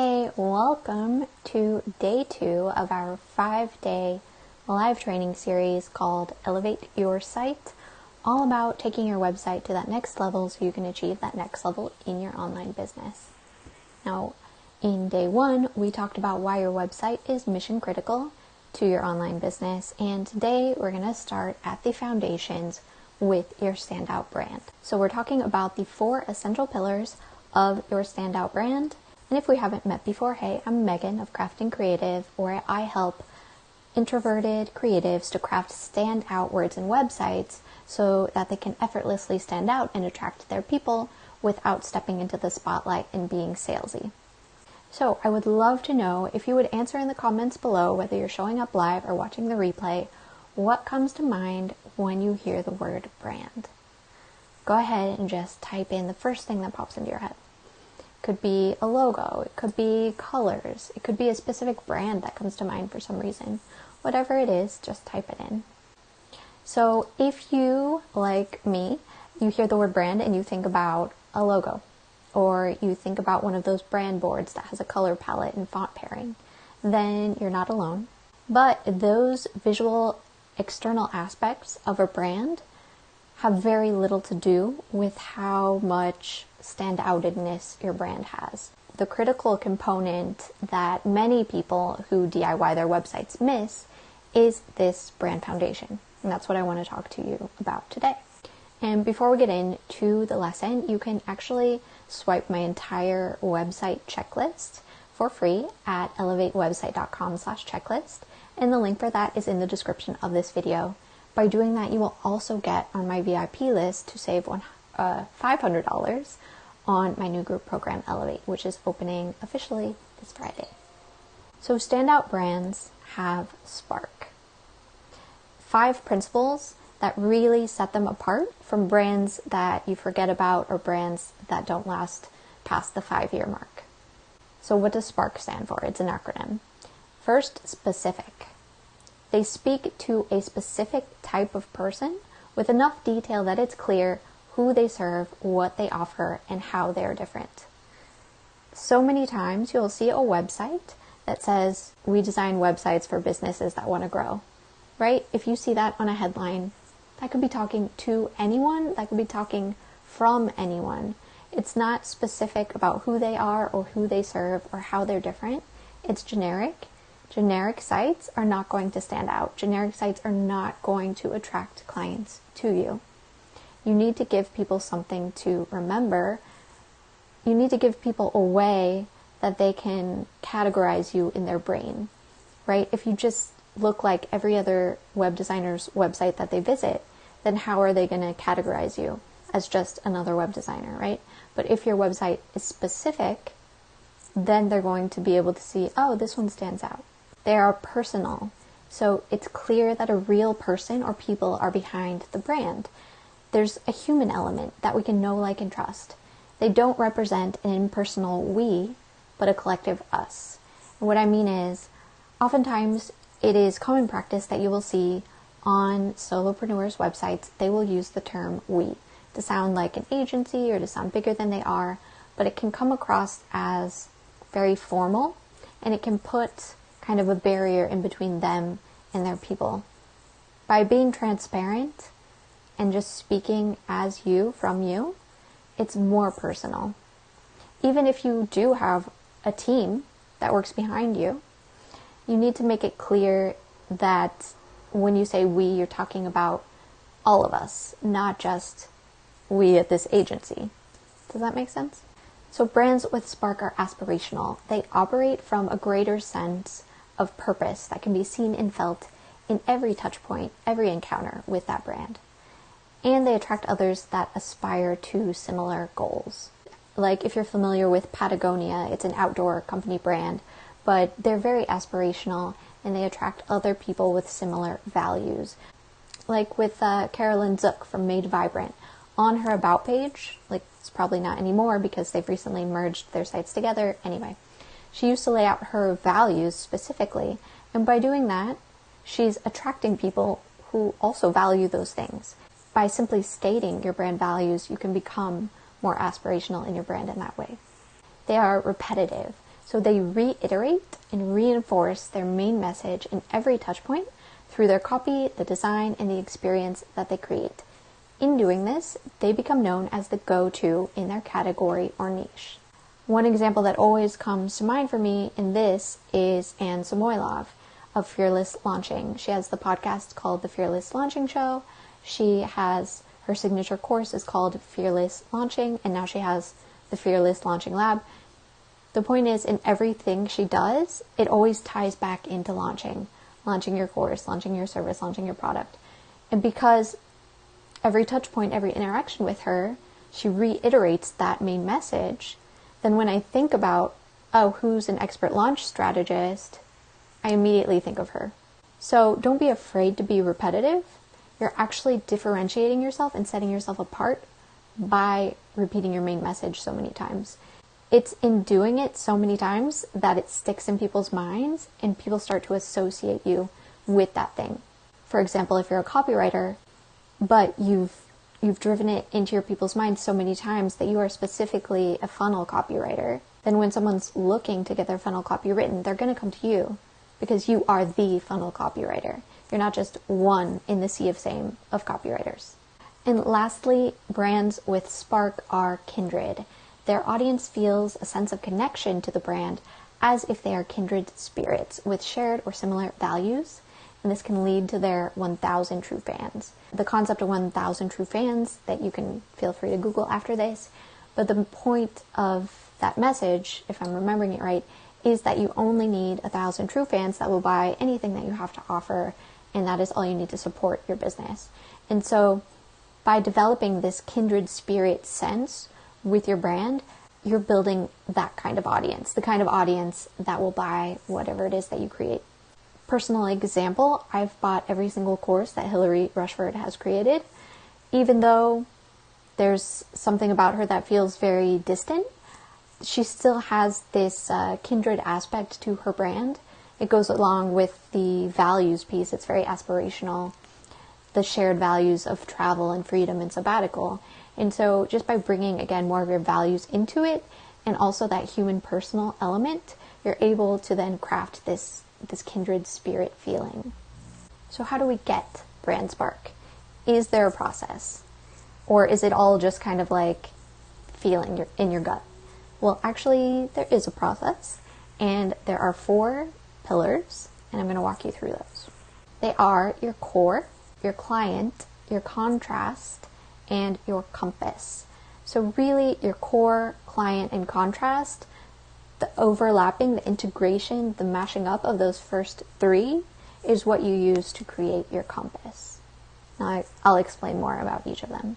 Hey, welcome to day 2 of our 5-day live training series called Elevate Your Site, all about taking your website to that next level so you can achieve that next level in your online business. Now, in day 1, we talked about why your website is mission critical to your online business, and today we're going to start at the foundations with your Standout brand. So we're talking about the 4 essential pillars of your Standout brand. And if we haven't met before, hey, I'm Megan of Crafting Creative, where I help introverted creatives to craft standout words and websites so that they can effortlessly stand out and attract their people without stepping into the spotlight and being salesy. So I would love to know if you would answer in the comments below, whether you're showing up live or watching the replay, what comes to mind when you hear the word brand. Go ahead and just type in the first thing that pops into your head. Could be a logo, it could be colors, it could be a specific brand that comes to mind for some reason. Whatever it is, just type it in. So if you, like me, you hear the word brand and you think about a logo, or you think about one of those brand boards that has a color palette and font pairing, then you're not alone. But those visual external aspects of a brand have very little to do with how much standoutedness your brand has. The critical component that many people who DIY their websites miss is this brand foundation. And that's what I want to talk to you about today. And before we get into the lesson, you can actually swipe my entire website checklist for free at elevatewebsite.com/checklist. And the link for that is in the description of this video. By doing that, you will also get on my VIP list to save $500 on my new group program, Elevate, which is opening officially this Friday. So standout brands have spark. 5 principles that really set them apart from brands that you forget about or brands that don't last past the 5-year mark. So what does SPARK stand for? It's an acronym. First, specific. They speak to a specific type of person with enough detail that it's clear who they serve, what they offer, and how they're different. So many times you'll see a website that says, "We design websites for businesses that want to grow," right? If you see that on a headline, that could be talking to anyone, that could be talking from anyone. It's not specific about who they are or who they serve or how they're different. It's generic. Generic sites are not going to stand out. Generic sites are not going to attract clients to you. You need to give people something to remember. You need to give people a way that they can categorize you in their brain, right? If you just look like every other web designer's website that they visit, then how are they going to categorize you as just another web designer, right? But if your website is specific, then they're going to be able to see, oh, this one stands out. They are personal. So it's clear that a real person or people are behind the brand. There's a human element that we can know, like, and trust. They don't represent an impersonal we, but a collective us. And what I mean is, oftentimes it is common practice that you will see on solopreneurs' websites, they will use the term we to sound like an agency or to sound bigger than they are, but it can come across as very formal, and it can put kind of a barrier in between them and their people. By being transparent and just speaking as you, from you, it's more personal. Even if you do have a team that works behind you, you need to make it clear that when you say we, you're talking about all of us, not just we at this agency. Does that make sense? So brands with spark are aspirational. They operate from a greater sense of purpose that can be seen and felt in every touch point, every encounter with that brand. And they attract others that aspire to similar goals. Like if you're familiar with Patagonia, it's an outdoor company brand, but they're very aspirational and they attract other people with similar values. Like with Carolyn Zook from Made Vibrant. On her About page, like it's probably not anymore because they've recently merged their sites together. Anyway, she used to lay out her values specifically, and by doing that, she's attracting people who also value those things. By simply stating your brand values, you can become more aspirational in your brand in that way. They are repetitive. So they reiterate and reinforce their main message in every touch point through their copy, the design, and the experience that they create. In doing this, they become known as the go-to in their category or niche. One example that always comes to mind for me in this is Anne Samoylov of Fearless Launching. She has the podcast called The Fearless Launching Show. She has her signature course is called Fearless Launching, and now she has the Fearless Launching Lab. The point is, in everything she does, it always ties back into launching your course, launching your service, launching your product. And because every touch point, every interaction with her, she reiterates that main message, then when I think about, oh, who's an expert launch strategist, I immediately think of her. So don't be afraid to be repetitive. You're actually differentiating yourself and setting yourself apart by repeating your main message so many times. It's in doing it so many times that it sticks in people's minds and people start to associate you with that thing. For example, if you're a copywriter, but you've driven it into your people's minds so many times that you are specifically a funnel copywriter, then when someone's looking to get their funnel copy written, they're going to come to you because you are the funnel copywriter. You're not just one in the sea of same of copywriters. And lastly, brands with spark are kindred. Their audience feels a sense of connection to the brand as if they are kindred spirits with shared or similar values, and this can lead to their 1,000 true fans. The concept of 1,000 true fans that you can feel free to Google after this, but the point of that message, if I'm remembering it right, is that you only need 1,000 true fans that will buy anything that you have to offer, and that is all you need to support your business. And so by developing this kindred spirit sense with your brand, you're building that kind of audience, the kind of audience that will buy whatever it is that you create. Personal example, I've bought every single course that Hillary Rushford has created. Even though there's something about her that feels very distant, she still has this kindred aspect to her brand. It goes along with the values piece. It's very aspirational, the shared values of travel and freedom and sabbatical. And so just by bringing, again, more of your values into it, and also that human personal element, you're able to then craft this kindred spirit feeling. So how do we get brand spark? Is there a process? Or is it all just kind of like feeling in your gut? Well, actually, there is a process, and there are 4 pillars, and I'm going to walk you through those. They are your core, your client, your contrast, and your compass. So really, your core, client, and contrast, the overlapping, the integration, the mashing up of those first 3 is what you use to create your compass. Now, I'll explain more about each of them.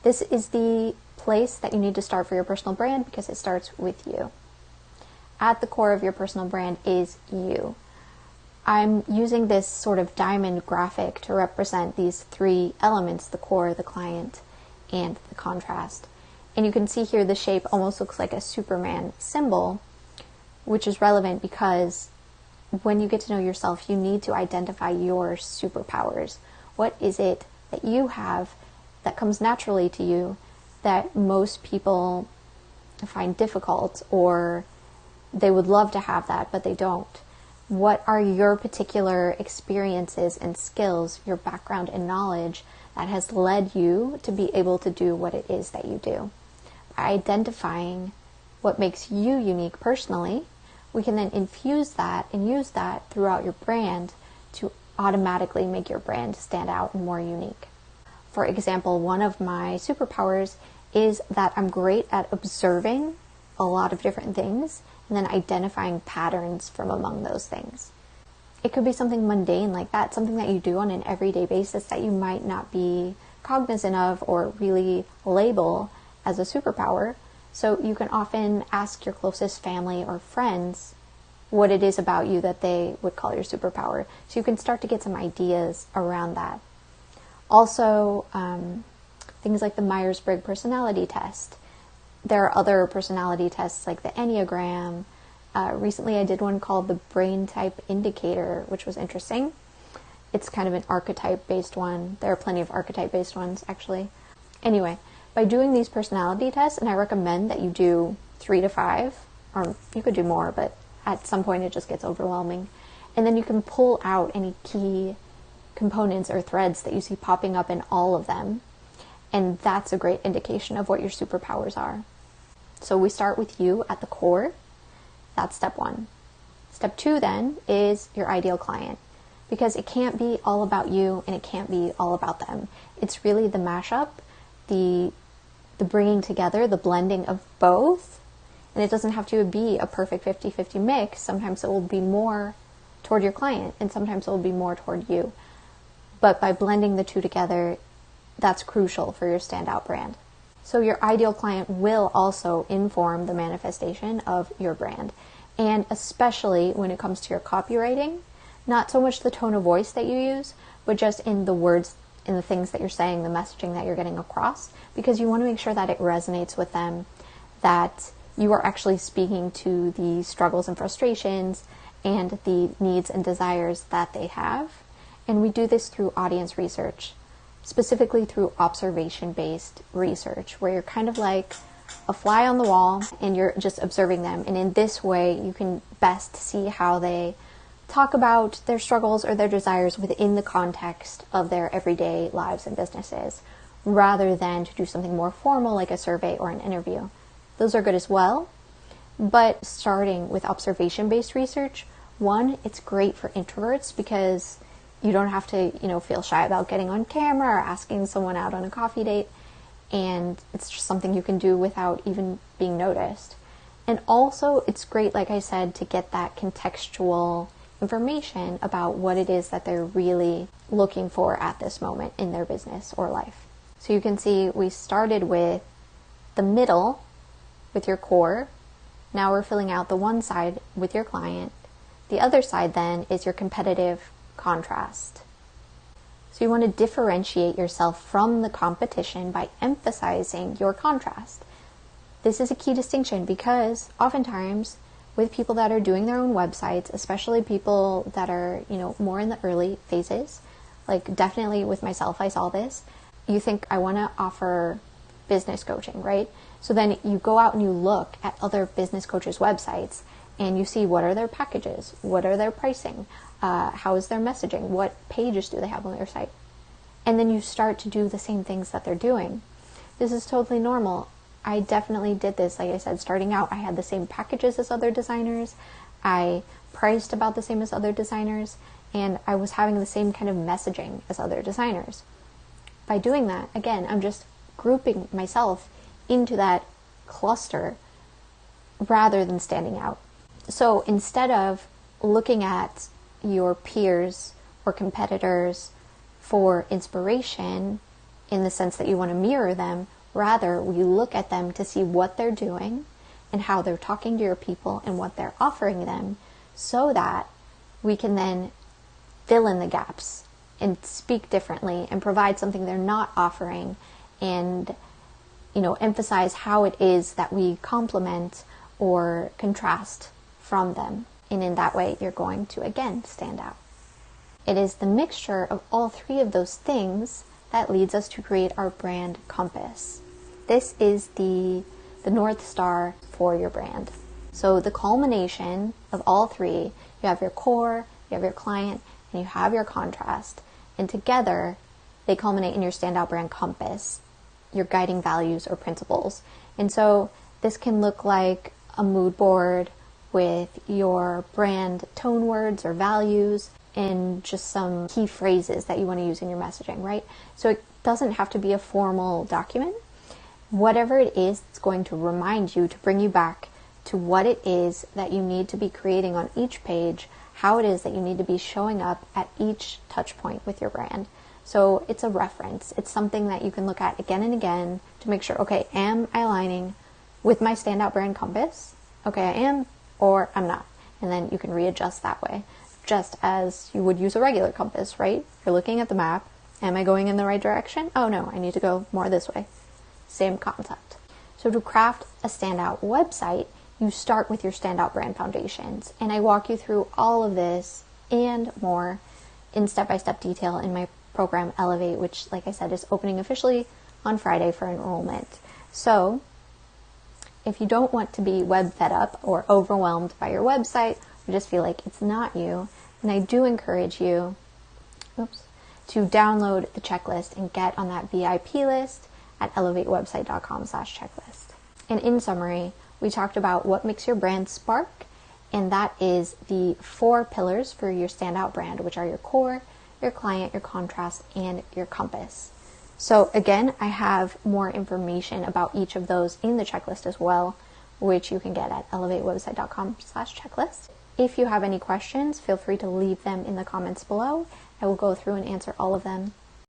This is the place that you need to start for your personal brand because it starts with you. At the core of your personal brand is you. I'm using this sort of diamond graphic to represent these 3 elements, the core, the client, and the contrast. And you can see here the shape almost looks like a Superman symbol, which is relevant because when you get to know yourself, you need to identify your superpowers. What is it that you have that comes naturally to you that most people find difficult, or they would love to have that, but they don't? What are your particular experiences and skills, your background and knowledge that has led you to be able to do what it is that you do? By identifying what makes you unique personally, we can then infuse that and use that throughout your brand to automatically make your brand stand out and more unique. For example, one of my superpowers is that I'm great at observing a lot of different things and then identifying patterns from among those things. It could be something mundane like that, something that you do on an everyday basis that you might not be cognizant of or really label as a superpower. So you can often ask your closest family or friends what it is about you that they would call your superpower. So you can start to get some ideas around that. Also, things like the Myers-Briggs personality test. There are other personality tests like the Enneagram. Recently I did one called the Brain Type Indicator, which was interesting. It's kind of an archetype-based one. There are plenty of archetype-based ones, actually. Anyway, by doing these personality tests, and I recommend that you do 3 to 5, or you could do more, but at some point it just gets overwhelming. And then you can pull out any key components or threads that you see popping up in all of them. And that's a great indication of what your superpowers are. So we start with you at the core. That's step 1. Step 2 then is your ideal client, because it can't be all about you and it can't be all about them. It's really the mashup, the bringing together, the blending of both. And it doesn't have to be a perfect 50-50 mix. Sometimes it will be more toward your client and sometimes it will be more toward you. But by blending the two together, that's crucial for your standout brand. So your ideal client will also inform the manifestation of your brand. And especially when it comes to your copywriting, not so much the tone of voice that you use, but just in the words, in the things that you're saying, the messaging that you're getting across, because you want to make sure that it resonates with them, that you are actually speaking to the struggles and frustrations and the needs and desires that they have. And we do this through audience research, specifically through observation-based research, where you're kind of like a fly on the wall and you're just observing them. And in this way, you can best see how they talk about their struggles or their desires within the context of their everyday lives and businesses, rather than to do something more formal like a survey or an interview. Those are good as well, but starting with observation-based research, one, it's great for introverts because you don't have to, feel shy about getting on camera or asking someone out on a coffee date, and it's just something you can do without even being noticed. And also, it's great, like I said, to get that contextual information about what it is that they're really looking for at this moment in their business or life. So you can see we started with the middle with your core. Now we're filling out the one side with your client. The other side then is your competitive contrast. So you want to differentiate yourself from the competition by emphasizing your contrast. This is a key distinction because oftentimes with people that are doing their own websites, especially people that are, more in the early phases, like definitely with myself, I saw this. You think, I want to offer business coaching, right? So then you go out and you look at other business coaches' websites and you see what are their packages, what are their pricing, how is their messaging, what pages do they have on their site? And then you start to do the same things that they're doing. This is totally normal. I definitely did this. Like I said, starting out, I had the same packages as other designers. I priced about the same as other designers, and I was having the same kind of messaging as other designers. By doing that, again, I'm just grouping myself into that cluster rather than standing out. So instead of looking at your peers or competitors for inspiration in the sense that you want to mirror them, rather we look at them to see what they're doing and how they're talking to your people and what they're offering them, so that we can then fill in the gaps and speak differently and provide something they're not offering, and emphasize how it is that we complement or contrast from them. And in that way, you're going to, again, stand out. It is the mixture of all three of those things that leads us to create our brand compass. This is the North Star for your brand. So the culmination of all three, you have your core, you have your client, and you have your contrast. And together, they culminate in your standout brand compass, your guiding values or principles. And so this can look like a mood board with your brand tone words or values and just some key phrases that you want to use in your messaging, right? So it doesn't have to be a formal document. Whatever it is, it's going to remind you, to bring you back to what it is that you need to be creating on each page, how it is that you need to be showing up at each touch point with your brand. So it's a reference. It's something that you can look at again and again to make sure, okay, am I aligning with my standout brand compass? Okay, I am, or I'm not. And then you can readjust that way, just as you would use a regular compass, right? You're looking at the map. Am I going in the right direction? Oh no, I need to go more this way. Same concept. So to craft a standout website, you start with your standout brand foundations. And I walk you through all of this and more in step-by-step detail in my program Elevate, which, like I said, is opening officially on Friday for enrollment. So if you don't want to be web fed up or overwhelmed by your website, or just feel like it's not you, then I do encourage you to download the checklist and get on that VIP list at elevatewebsite.com/checklist. And in summary, we talked about what makes your brand spark, and that is the 4 pillars for your standout brand, which are your core, your client, your contrast, and your compass. So again, I have more information about each of those in the checklist as well, which you can get at elevatewebsite.com/checklist. If you have any questions, feel free to leave them in the comments below. I will go through and answer all of them.